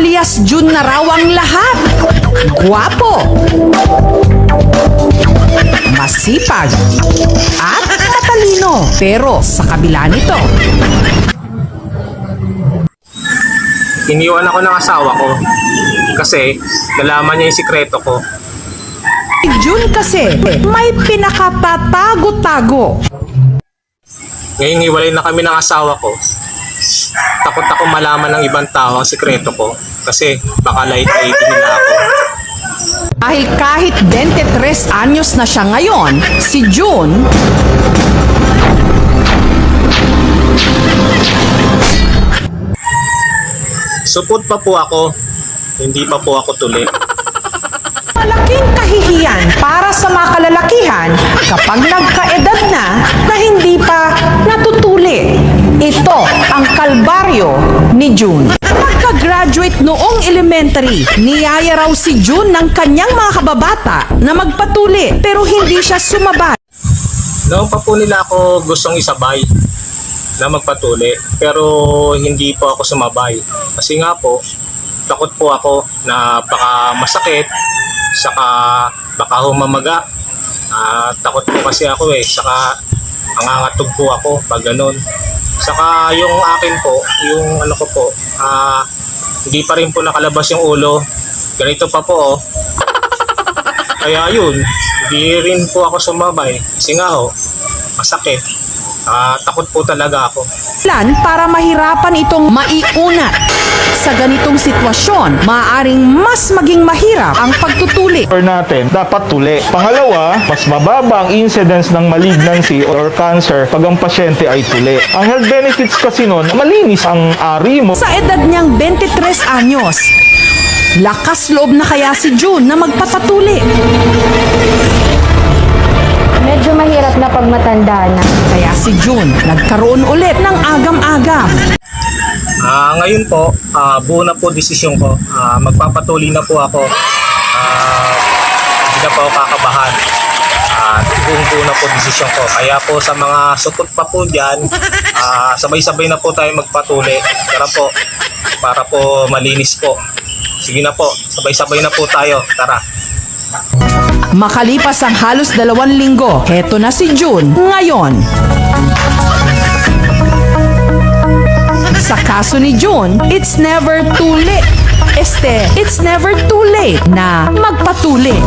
alias Jun na raw ang lahat. Guwapo, masipag, at matalino. Pero sa kabila nito, Iniwan ako ng asawa ko kasi nalaman niya yung sikreto ko. si Jun kasi may pinakatatago-tago. Ngayon hiwalay na kami ng asawa ko. Takot ako malaman ng ibang tao ang sikreto ko kasi baka light-lighting nila ako. Dahil kahit 23 anyos na siya ngayon, si Jun Supot pa po ako, hindi pa po ako tuli. malaking kahihiyan para sa mga kalalakihan kapag nagkaedad na hindi pa natutuli. Ito ang kalbaryo ni Jun. Pagka-graduate noong elementary, niyaya raw si Jun ng kanyang mga kababata na magpatuli pero hindi siya sumabay. Noon pa po nila ako gustong isabay na magpatuli pero hindi po ako sumabay. Kasi nga po, takot po ako na baka masakit, saka baka humamaga. Takot po kasi ako saka nangangatog po ako pag ganun. Saka yung akin po, yung ano ko po, hindi pa rin po nakalabas yung ulo. Ganito pa po Kaya yun, hindi rin po ako sumabay. Kasi nga masakit. Takot po talaga ako. Plan para mahirapan itong maiunat. Sa ganitong sitwasyon, maaaring mas maging mahirap ang pagtutuli. Or natin, dapat tuli. Pangalawa, mas mababa ang incidence ng malignancy or cancer pag ang pasyente ay tuli. Ang health benefits kasi nun, malinis ang ari mo. Sa edad niyang 23 anyos, lakas loob na kaya si Jun na magpapatuli. Medyo mahirap na pag matanda na. Kaya si Jun nagkaroon ulit ng agam-agam. Ngayon po, buo na po desisyon ko. Magpapatuloy na po ako. Hindi na po ako kakabahan. Buong-buo na po desisyon ko. Kaya po sa mga supot pa po dyan, sabay-sabay na po tayo magpatuloy. Para po malinis po. Sige na po, sabay-sabay na po tayo. Tara. Makalipas ang halos 2 linggo, heto na si Jun ngayon. Sa kaso ni Jun, it's never too late. It's never too late na magpatuli.